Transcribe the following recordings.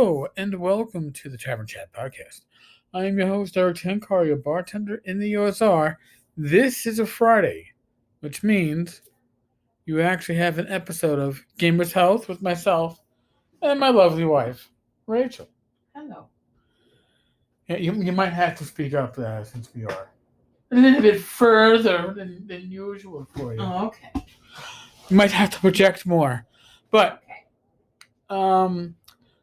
Hello, and welcome to the Tavern Chat Podcast. I am your host, Eric Tenkar, your bartender in the USR. This is a Friday, which means you actually have an episode of Gamer's Health with myself and my lovely wife, Rachel. Hello. Yeah, you might have to speak up since we are a little bit further than usual for you. Oh, okay. You might have to project more. But, Okay.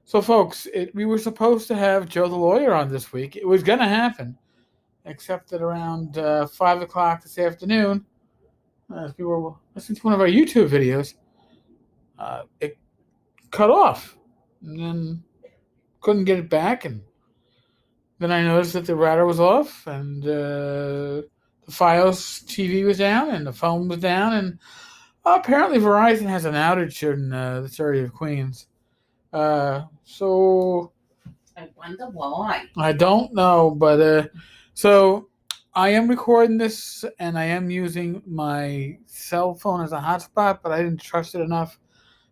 So, folks, we were supposed to have Joe the lawyer on this week. It was going to happen, except that around 5 o'clock this afternoon, as we were listening to one of our YouTube videos, it cut off. And then couldn't get it back. And then I noticed that the router was off, and the Fios TV was down, and the phone was down. And apparently Verizon has an outage in this area of Queens. So I wonder why. I don't know, but so I am recording this and I am using my cell phone as a hotspot, but I didn't trust it enough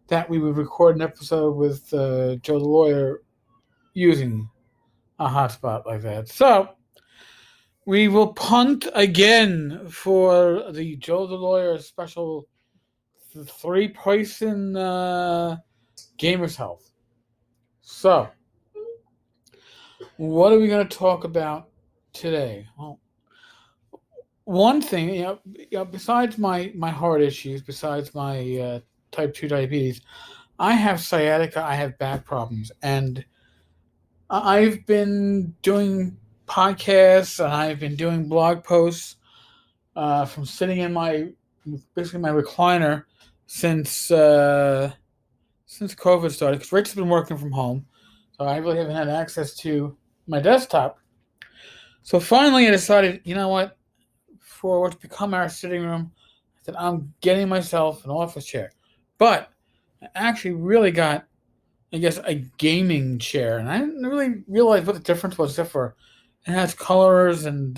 that we would record an episode with Joe the lawyer using a hotspot like that. So we will punt again for the Joe the lawyer special 3-person Gamer's Health. So, what are we going to talk about today? Well, one thing, besides my heart issues, besides my type 2 diabetes, I have sciatica, I have back problems, and I've been doing podcasts and I've been doing blog posts from sitting in basically my recliner since COVID started, because Ric's been working from home, so I really haven't had access to my desktop. So finally I decided, you know what, for what's become our sitting room, I said, I'm getting myself an office chair. But I actually really got, I guess, a gaming chair, and I didn't really realize what the difference was, except for it has colors and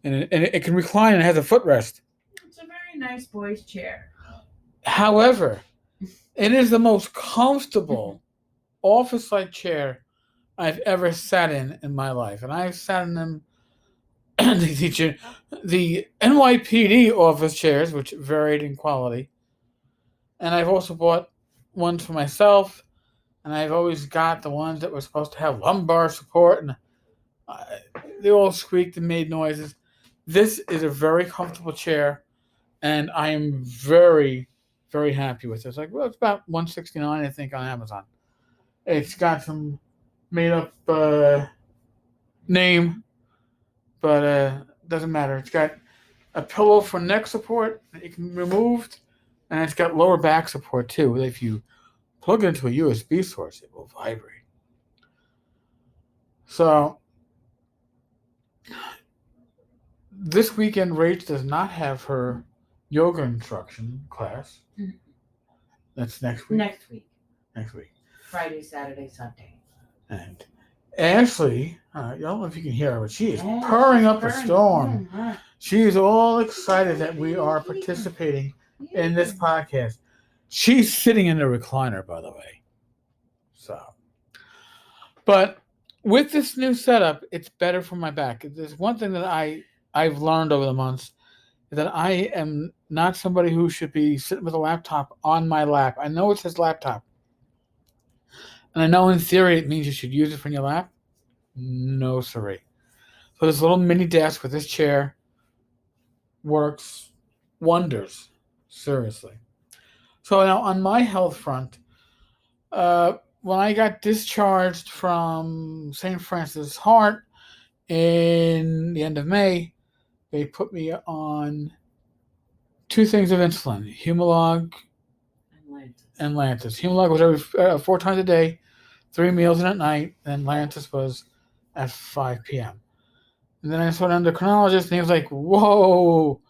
it can recline and it has a footrest. It's a very nice boy's chair. However, it is the most comfortable office-like chair I've ever sat in my life. And I've sat in them, the NYPD office chairs, which varied in quality. And I've also bought ones for myself. And I've always got the ones that were supposed to have lumbar support. And they all squeaked and made noises. This is a very comfortable chair. And I am very, very happy with it. It's about $169, I think, on Amazon. It's got some made up name, but doesn't matter. It's got a pillow for neck support that you can remove, and it's got lower back support too. If you plug it into a USB source, it will vibrate. So this weekend, Rach does not have her yoga instruction class. Mm-hmm. That's next week. Next week. Friday, Saturday, Sunday. And Ashley, I don't know if you can hear her, but she is purring up a storm. She is all excited that we are participating in this podcast. She's sitting in the recliner, by the way. So, but with this new setup, it's better for my back. There's one thing that I've learned over the months, that I am not somebody who should be sitting with a laptop on my lap. I know it says laptop. And I know in theory it means you should use it from your lap. No, siree. So this little mini desk with this chair works wonders. Seriously. So now on my health front, when I got discharged from St. Francis Heart in the end of May, they put me on 2 things of insulin, Humalog and Lantus. Humalog was every 4 times a day, 3 meals in at night, and Lantus was at 5 p.m. And then I saw an endocrinologist, and he was like, whoa,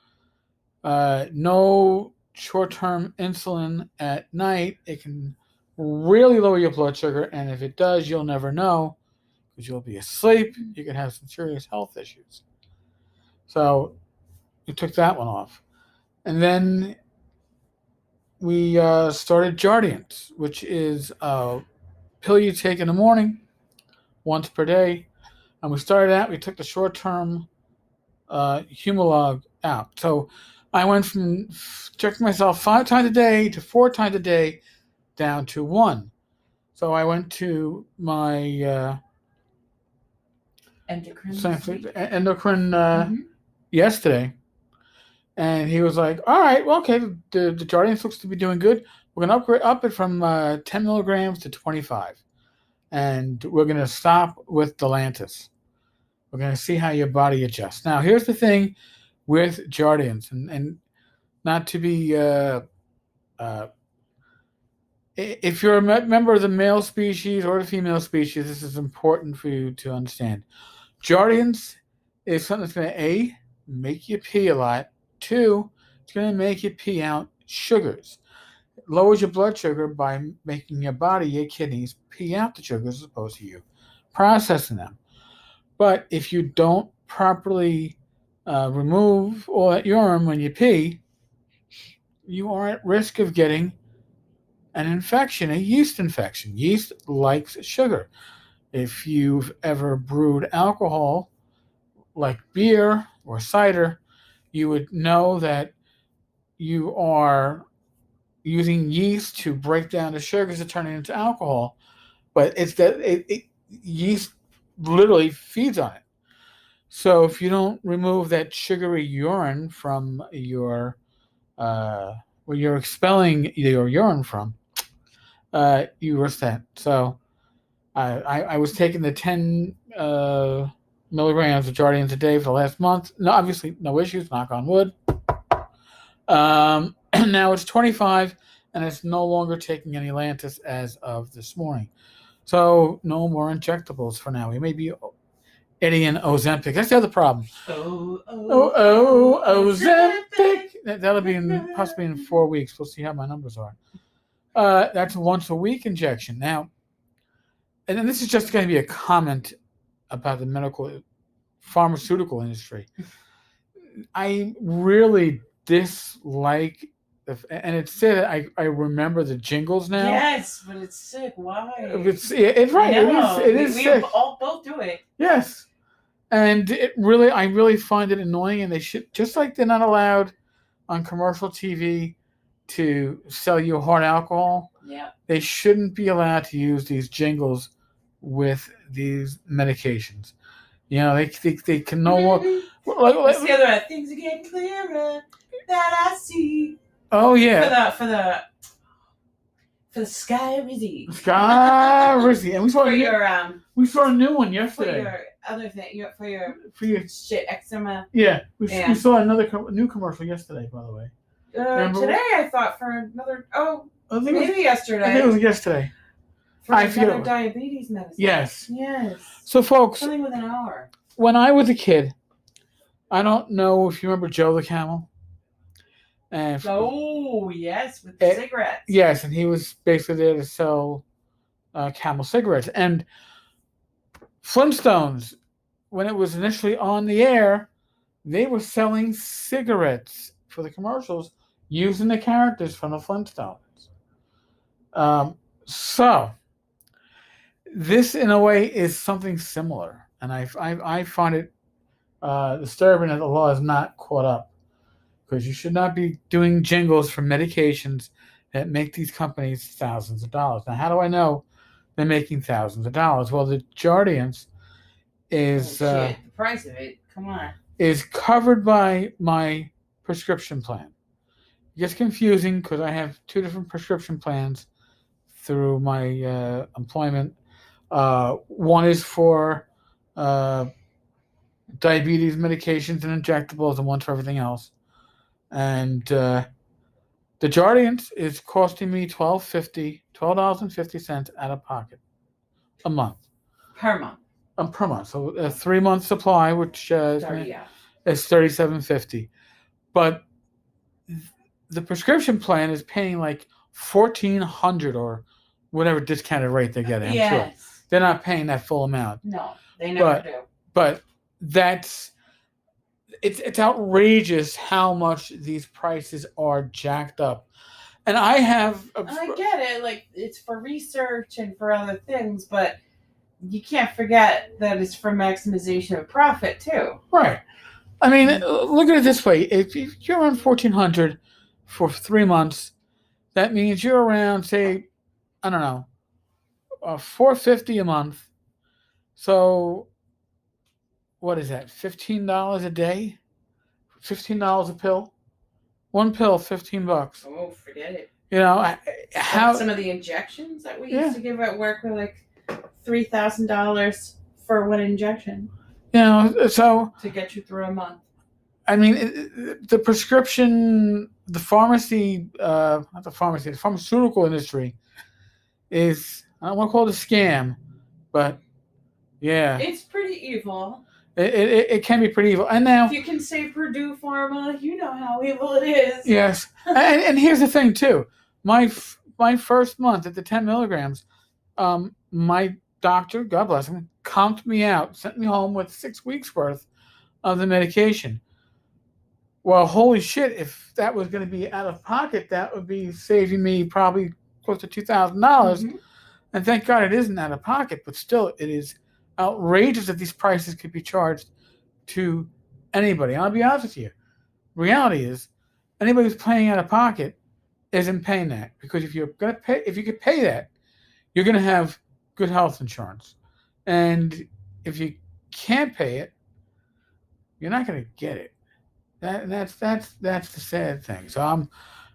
no short-term insulin at night. It can really lower your blood sugar, and if it does, you'll never know, because you'll be asleep. You can have some serious health issues. So we took that one off. And then we started Jardiance, which is pill you take in the morning, once per day. And we started out, we took the short-term Humalog out. So I went from checking myself 5 times a day to 4 times a day down to 1. So I went to my endocrine yesterday, and he was like, all right, well, okay, the Jardiance looks to be doing good. We're going to up it from 10 milligrams to 25. And we're going to stop with Delantis. We're going to see how your body adjusts. Now, here's the thing with Jardiance, and not to be, if you're a member of the male species or the female species, this is important for you to understand. Jardiance is something that's going to, A, make you pee a lot. 2, it's going to make you pee out sugars. It lowers your blood sugar by making your body, your kidneys, pee out the sugars as opposed to you processing them. But if you don't properly remove all that urine when you pee, you are at risk of getting an infection, a yeast infection. Yeast likes sugar. If you've ever brewed alcohol, like beer or cider, you would know that you are using yeast to break down the sugars to turn it into alcohol. But it's that yeast literally feeds on it. So if you don't remove that sugary urine from your where you're expelling your urine from, you risk that. So I was taking the 10 milligrams of Jardiance a day for the last month. No, obviously no issues, knock on wood. Now it's 25, and it's no longer taking any Lantus as of this morning. So no more injectables for now. We may be Eddie and Ozempic. That's the other problem. Ozempic. That'll be possibly in 4 weeks. We'll see how my numbers are. That's a once a week injection. Now, and then this is just going to be a comment about the pharmaceutical industry. I really dislike, and it's said I remember the jingles now. Yes, but it's sick. Why? It's right. It is sick. We all both do it. Yes. And I really find it annoying, and they should, just like they're not allowed on commercial TV to sell you hard alcohol. Yeah. They shouldn't be allowed to use these jingles with these medications. You know, they can no more. What's the other things are getting clearer that I see. Oh yeah. For the Sky Rizzy. Sky Rizzy, and we saw we saw a new one yesterday. For your other thing, for your shit eczema. Yeah, we saw another new commercial yesterday, by the way. Today I thought for another. Maybe yesterday. I think it was yesterday. For another diabetes medicine. Yes. Yes. So, folks, something with an hour. When I was a kid, I don't know if you remember Joe the Camel. Yes, with the cigarettes. Yes, and he was basically there to sell Camel cigarettes. And Flintstones, when it was initially on the air, they were selling cigarettes for the commercials using the characters from the Flintstones. So this, in a way, is something similar, and I find it disturbing that the law is not caught up, because you should not be doing jingles for medications that make these companies thousands of dollars. Now, how do I know they're making thousands of dollars? Well, the Jardiance is the price of it. Come on, is covered by my prescription plan. It gets confusing because I have 2 different prescription plans through my employment. One is for diabetes medications and injectables, and one for everything else. And the Jardiance is costing me $12.50 out of pocket a month. Per month. Per month. So a 3-month supply, which is $37.50. But the prescription plan is paying like $1,400 or whatever discounted rate they're getting. Yes. I'm sure they're not paying that full amount. No, they never do. But it's outrageous how much these prices are jacked up. And I have. I get it. Like, it's for research and for other things, but you can't forget that it's for maximization of profit too. Right. I mean, look at it this way: if you're around 1,400 for 3 months, that means you're around, say, I don't know, $450 a month. So, what is that? $15 a day? $15 a pill? One pill, $15. Oh, forget it. You know how some of the injections that we used to give at work were like $3,000 for one injection. You know, so to get you through a month. I mean, the prescription, the pharmacy, not the pharmacy, the pharmaceutical industry is, I don't want to call it a scam, but yeah. It's pretty evil. It can be pretty evil. And now, if you can say Purdue Pharma, you know how evil it is. Yes. and here's the thing, too. My first month at the 10 milligrams, my doctor, God bless him, comped me out, sent me home with 6 weeks worth of the medication. Well, holy shit, if that was going to be out of pocket, that would be saving me probably close to $2,000. Mm-hmm. And thank God it isn't out of pocket, but still it is outrageous that these prices could be charged to anybody. And I'll be honest with you. Reality is, anybody who's paying out of pocket isn't paying that, because if you could pay that, you're going to have good health insurance. And if you can't pay it, you're not going to get it. That's the sad thing. So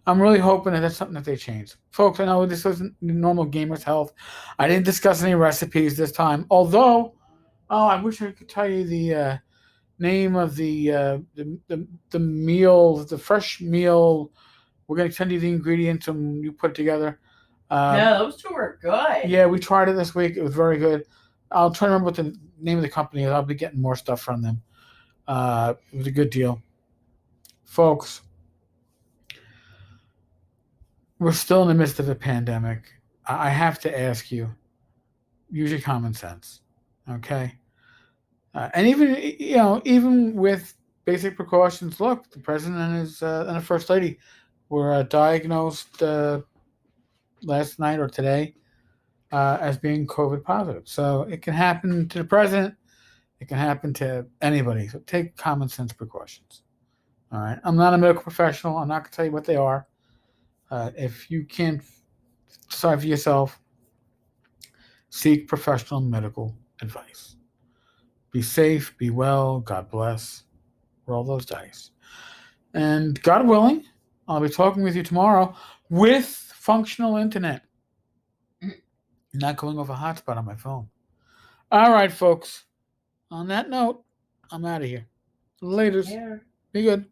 I'm really hoping that that's something that they change. Folks, I know this wasn't normal Gamer's Health. I didn't discuss any recipes this time. Although, I wish I could tell you the name of the meal, the fresh meal. We're going to send you the ingredients and you put it together. No, those two were good. Yeah, we tried it this week. It was very good. I'll try to remember what the name of the company is. I'll be getting more stuff from them. It was a good deal. Folks, we're still in the midst of a pandemic. I have to ask you, use your common sense, okay? And even with basic precautions, look, the president and the first lady were diagnosed last night or today as being COVID positive. So it can happen to the president. It can happen to anybody. So take common sense precautions. All right. I'm not a medical professional. I'm not going to tell you what they are. If you can't decide for yourself, seek professional medical advice. Be safe, be well, God bless. Roll those dice. And God willing, I'll be talking with you tomorrow with functional internet. Not going over hotspot on my phone. All right, folks. On that note, I'm out of here. Laters. Yeah. Be good.